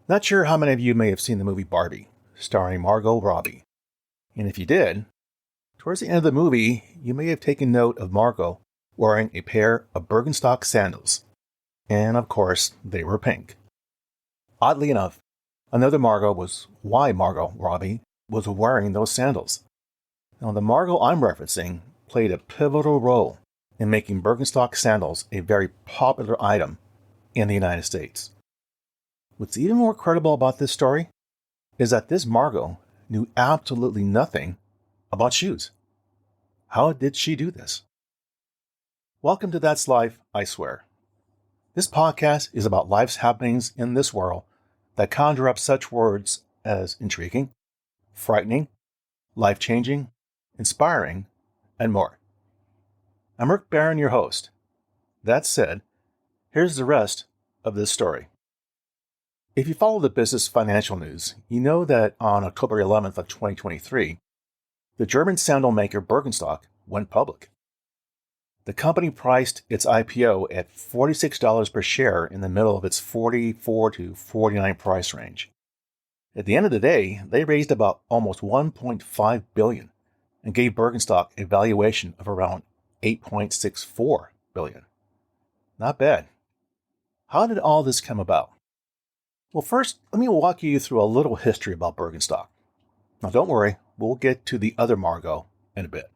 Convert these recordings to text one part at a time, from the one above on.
Not sure how many of you may have seen the movie Barbie, starring Margot Robbie. And if you did, towards the end of the movie, you may have taken note of Margot wearing a pair of Birkenstock sandals. And of course, they were pink. Oddly enough, another Margot was why Margot Robbie was wearing those sandals. Now, the Margot I'm referencing played a pivotal role in making Birkenstock sandals a very popular item in the United States. What's even more credible about this story is that this Margot knew absolutely nothing about shoes. How did she do this? Welcome to That's Life, I Swear. This podcast is about life's happenings in this world that conjure up such words as intriguing, frightening, life-changing, inspiring, and more. I'm Rick Barron, your host. That said, here's the rest of this story. If you follow the business financial news, you know that on October 11th of 2023, the German sandal maker Birkenstock went public. The company priced its IPO at $46 per share in the middle of its $44 to $49 price range. At the end of the day, they raised about almost $1.5 billion and gave Birkenstock a valuation of around $8.64 billion. Not bad. How did all this come about? Well, first, let me walk you through a little history about Birkenstock. Now, don't worry, we'll get to the other Margot in a bit.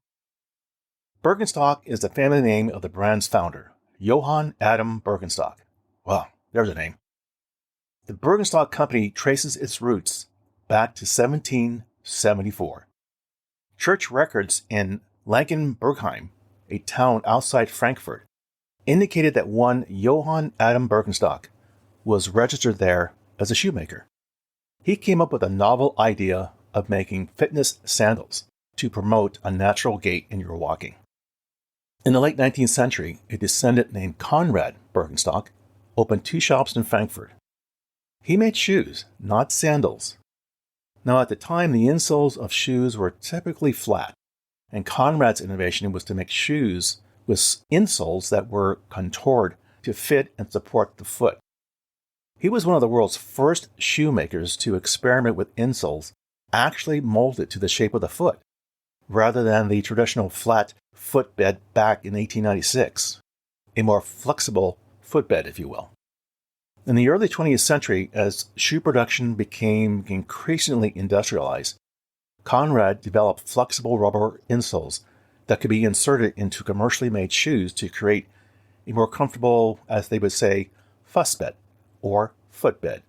Birkenstock is the family name of the brand's founder, Johann Adam Birkenstock. Well, there's a name. The Birkenstock company traces its roots back to 1774. Church records in Langenbergheim, a town outside Frankfurt, indicated that one Johann Adam Birkenstock was registered there as a shoemaker. He came up with a novel idea of making fitness sandals to promote a natural gait in your walking. In the late 19th century, a descendant named Conrad Birkenstock opened 2 shops in Frankfurt. He made shoes, not sandals. Now, at the time, the insoles of shoes were typically flat, and Conrad's innovation was to make shoes with insoles that were contoured to fit and support the foot. He was one of the world's first shoemakers to experiment with insoles actually molded to the shape of the foot, rather than the traditional flat footbed back in 1896, a more flexible footbed, if you will. In the early 20th century, as shoe production became increasingly industrialized, Conrad developed flexible rubber insoles that could be inserted into commercially made shoes to create a more comfortable, as they would say, fussbed, or footbed.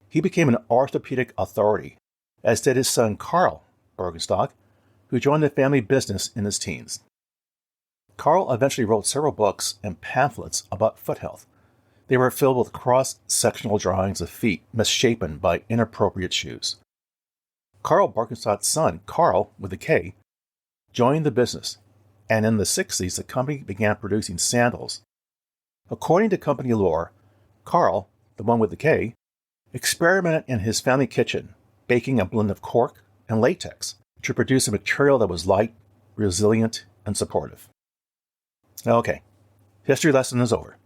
He became an orthopedic authority, as did his son Carl Birkenstock, who joined the family business in his teens. Carl eventually wrote several books and pamphlets about foot health. They were filled with cross-sectional drawings of feet misshapen by inappropriate shoes. Carl Birkenstock's son, Carl, with a K, joined the business, and in the 60s the company began producing sandals. According to company lore, Carl, the one with the K, experimented in his family kitchen, baking a blend of cork and latex to produce a material that was light, resilient, and supportive. Okay, history lesson is over.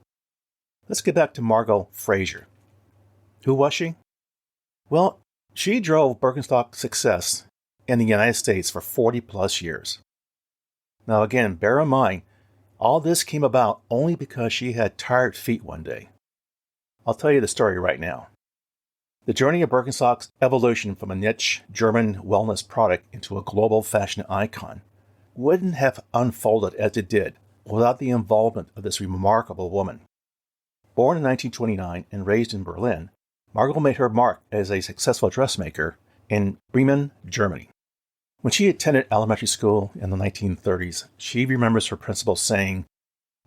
Let's get back to Margot Fraser. Who was she? Well, she drove Birkenstock's success in the United States for 40 plus years. Now again, bear in mind, all this came about only because she had tired feet one day. I'll tell you the story right now. The journey of Birkenstock's evolution from a niche German wellness product into a global fashion icon wouldn't have unfolded as it did without the involvement of this remarkable woman. Born in 1929 and raised in Berlin, Margot made her mark as a successful dressmaker in Bremen, Germany. When she attended elementary school in the 1930s, she remembers her principal saying,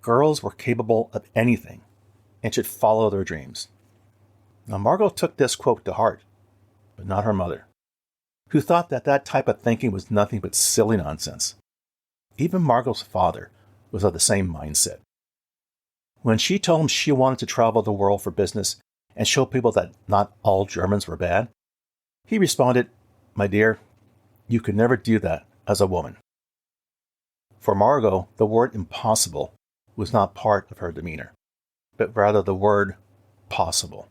"Girls were capable of anything and should follow their dreams." Now, Margot took this quote to heart, but not her mother, who thought that that type of thinking was nothing but silly nonsense. Even Margot's father was of the same mindset. When she told him she wanted to travel the world for business and show people that not all Germans were bad, he responded, "My dear, you could never do that as a woman." For Margot, the word impossible was not part of her demeanor, but rather the word possible.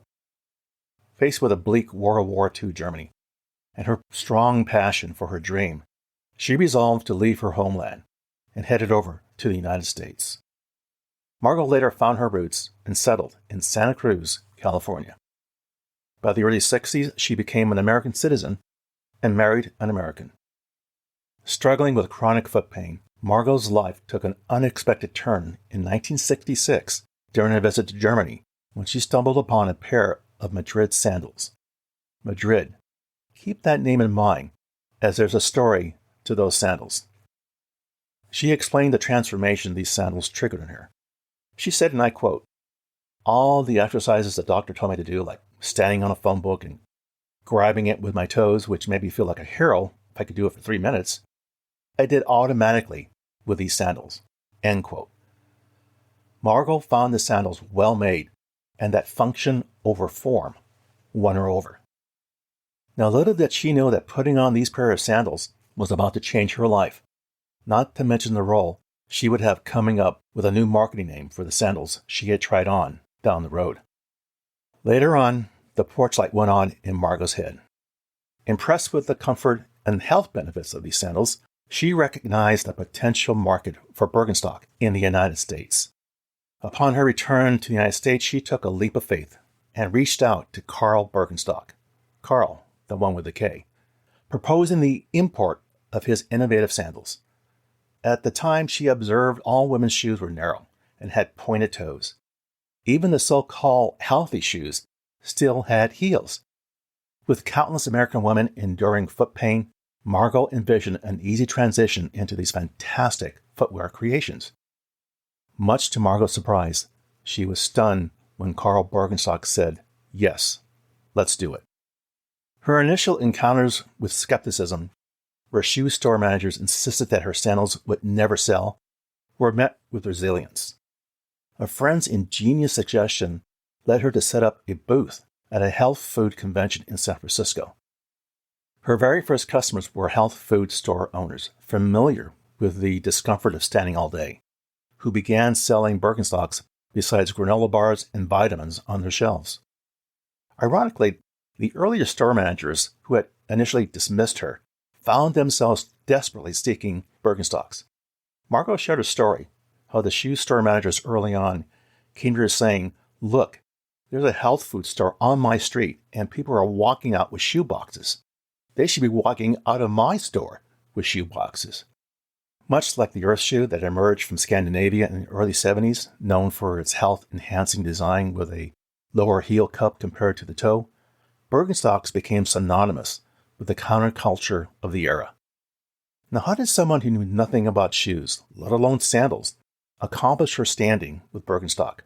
faced with a bleak World War II Germany, and her strong passion for her dream, she resolved to leave her homeland and headed over to the United States. Margot later found her roots and settled in Santa Cruz, California. By the early 60s, she became an American citizen and married an American. Struggling with chronic foot pain, Margot's life took an unexpected turn in 1966 during a visit to Germany when she stumbled upon a pair of Madrid sandals. Madrid. Keep that name in mind, as there's a story to those sandals. She explained the transformation these sandals triggered in her. She said, and I quote, "All the exercises the doctor told me to do, like standing on a phone book and grabbing it with my toes, which made me feel like a hero if I could do it for 3 minutes, I did automatically with these sandals." End quote. Margot found the sandals well made, and that function over form won her over. Now, little did she know that putting on these pair of sandals was about to change her life, not to mention the role she would have coming up with a new marketing name for the sandals she had tried on down the road. Later on, the porch light went on in Margot's head. Impressed with the comfort and health benefits of these sandals, she recognized a potential market for Birkenstock in the United States. Upon her return to the United States, she took a leap of faith and reached out to Carl Birkenstock, Carl, the one with the K, proposing the import of his innovative sandals. At the time, she observed all women's shoes were narrow and had pointed toes. Even the so-called healthy shoes still had heels. With countless American women enduring foot pain, Margot envisioned an easy transition into these fantastic footwear creations. Much to Margot's surprise, she was stunned when Carl Birkenstock said, "Yes, let's do it." Her initial encounters with skepticism, where shoe store managers insisted that her sandals would never sell, were met with resilience. A friend's ingenious suggestion led her to set up a booth at a health food convention in San Francisco. Her very first customers were health food store owners familiar with the discomfort of standing all day, who began selling Birkenstocks besides granola bars and vitamins on their shelves. Ironically, the earlier store managers who had initially dismissed her found themselves desperately seeking Birkenstocks. Margot shared a story how the shoe store managers early on came to her saying, "Look, there's a health food store on my street and people are walking out with shoe boxes. They should be walking out of my store with shoe boxes." Much like the Earth shoe that emerged from Scandinavia in the early 70s, known for its health-enhancing design with a lower heel cup compared to the toe, Birkenstocks became synonymous with the counterculture of the era. Now, how did someone who knew nothing about shoes, let alone sandals, accomplish her standing with Birkenstock?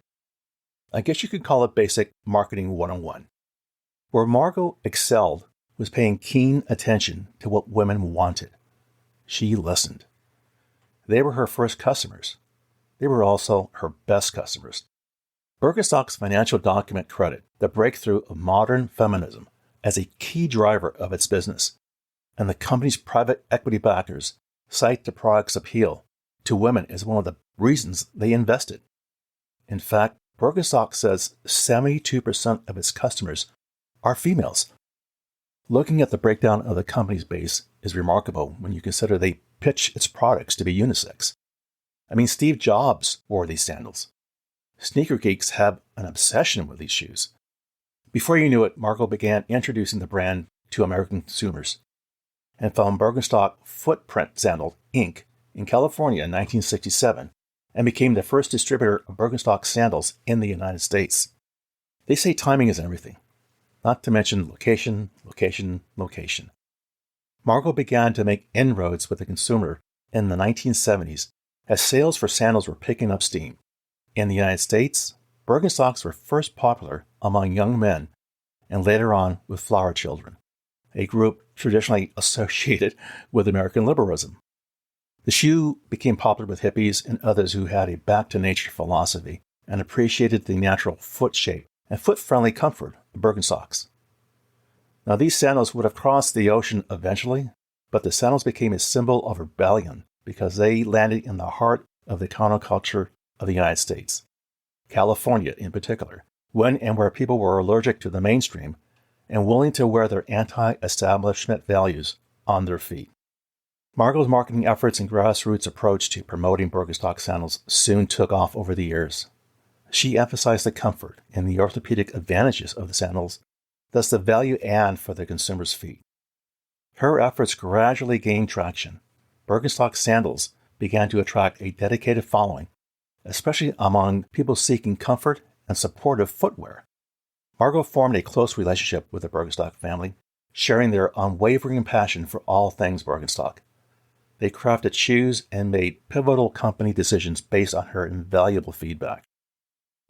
I guess you could call it basic marketing 101. Where Margot excelled was paying keen attention to what women wanted. She listened. They were her first customers. They were also her best customers. Birkenstock's financial document credit the breakthrough of modern feminism as a key driver of its business, and the company's private equity backers cite the product's appeal to women as one of the reasons they invested. In fact, Birkenstock says 72% of its customers are females. Looking at the breakdown of the company's base is remarkable when you consider they pitch its products to be unisex. I mean, Steve Jobs wore these sandals. Sneaker geeks have an obsession with these shoes. Before you knew it, Margot began introducing the brand to American consumers and found Birkenstock Footprint Sandal, Inc. in California in 1967 and became the first distributor of Birkenstock sandals in the United States. They say timing is everything, not to mention location, location, location. Margot began to make inroads with the consumer in the 1970s as sales for sandals were picking up steam. In the United States, Birkenstocks were first popular among young men and later on with flower children, a group traditionally associated with American liberalism. The shoe became popular with hippies and others who had a back-to-nature philosophy and appreciated the natural foot shape and foot-friendly comfort of Birkenstocks. Now, these sandals would have crossed the ocean eventually, but the sandals became a symbol of rebellion because they landed in the heart of the counterculture of the United States, California in particular, when and where people were allergic to the mainstream and willing to wear their anti-establishment values on their feet. Margot's marketing efforts and grassroots approach to promoting Birkenstock sandals soon took off over the years. She emphasized the comfort and the orthopedic advantages of the sandals, thus the value add for the consumer's feet. Her efforts gradually gained traction. Birkenstock sandals began to attract a dedicated following, especially among people seeking comfort and supportive footwear. Margot formed a close relationship with the Birkenstock family, sharing their unwavering passion for all things Birkenstock. They crafted shoes and made pivotal company decisions based on her invaluable feedback.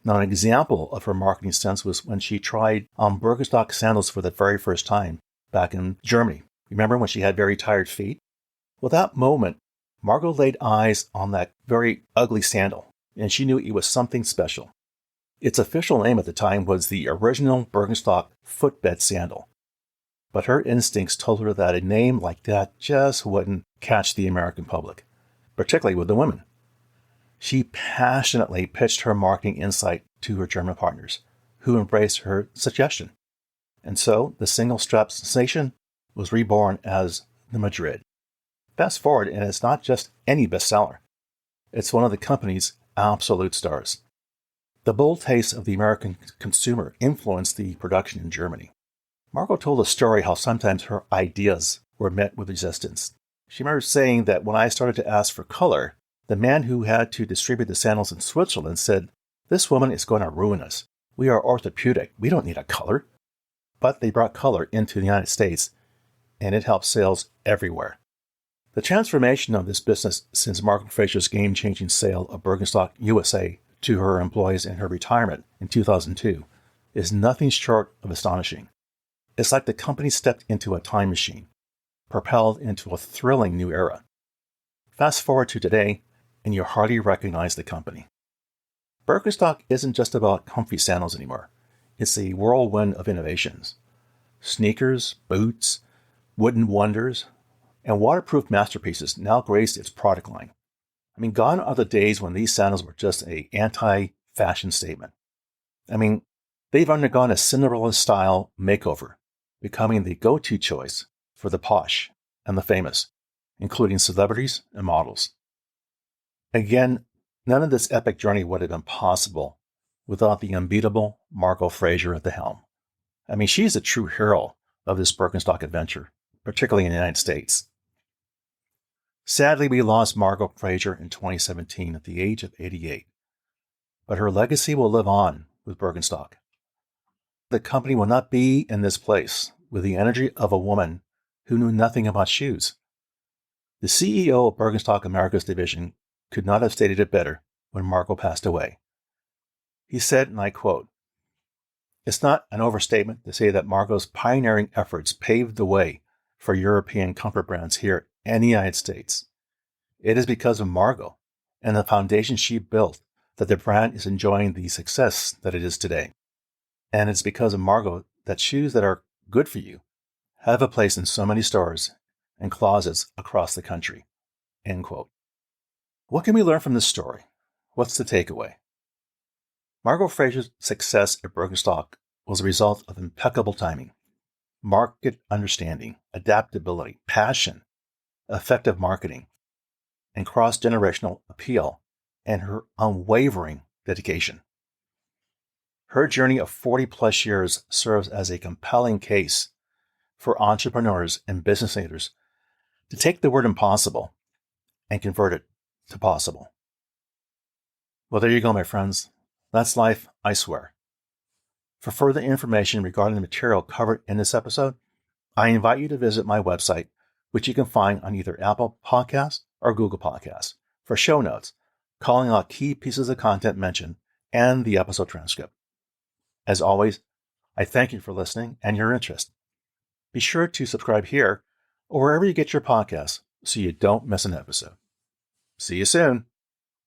Now, an example of her marketing sense was when she tried on Birkenstock sandals for the very first time back in Germany. Remember when she had very tired feet? Well, that moment, Margot laid eyes on that very ugly sandal, and she knew it was something special. Its official name at the time was the original Birkenstock footbed sandal. But her instincts told her that a name like that just wouldn't catch the American public, particularly with the women. She passionately pitched her marketing insight to her German partners, who embraced her suggestion. And so the single-strap sensation was reborn as the Madrid. Fast forward, and it's not just any bestseller. It's one of the company's absolute stars. The bold taste of the American consumer influenced the production in Germany. Margot told a story how sometimes her ideas were met with resistance. She remembers saying that when I started to ask for color, the man who had to distribute the sandals in Switzerland said, "This woman is going to ruin us. We are orthopedic. We don't need a color." But they brought color into the United States, and it helped sales everywhere. The transformation of this business since Margot Fraser's game-changing sale of Birkenstock USA to her employees in her retirement in 2002 is nothing short of astonishing. It's like the company stepped into a time machine, propelled into a thrilling new era. Fast forward to today, and you hardly recognize the company. Birkenstock isn't just about comfy sandals anymore. It's a whirlwind of innovations. Sneakers, boots, wooden wonders, and waterproof masterpieces now grace its product line. I mean, gone are the days when these sandals were just an anti-fashion statement. I mean, they've undergone a Cinderella-style makeover, becoming the go-to choice for the posh and the famous, including celebrities and models. Again, none of this epic journey would have been possible without the unbeatable Margot Fraser at the helm. I mean, she's a true hero of this Birkenstock adventure, particularly in the United States. Sadly, we lost Margot Fraser in 2017 at the age of 88. But her legacy will live on with Birkenstock. The company will not be in this place with the energy of a woman who knew nothing about shoes. The CEO of Birkenstock America's division could not have stated it better when Margot passed away. He said, and I quote, "It's not an overstatement to say that Margot's pioneering efforts paved the way for European comfort brands here in the United States. It is because of Margot and the foundation she built that the brand is enjoying the success that it is today. And it's because of Margot that shoes that are good for you have a place in so many stores and closets across the country." End quote. What can we learn from this story? What's the takeaway? Margot Fraser's success at Birkenstock was a result of impeccable timing, market understanding, adaptability, passion, effective marketing, and cross-generational appeal, and her unwavering dedication. Her journey of 40-plus years serves as a compelling case for entrepreneurs and business leaders to take the word impossible and convert it to possible. Well, there you go, my friends. That's life, I swear. For further information regarding the material covered in this episode, I invite you to visit my website, which you can find on either Apple Podcasts or Google Podcasts, for show notes, calling out key pieces of content mentioned, and the episode transcript. As always, I thank you for listening and your interest. Be sure to subscribe here or wherever you get your podcasts so you don't miss an episode. See you soon.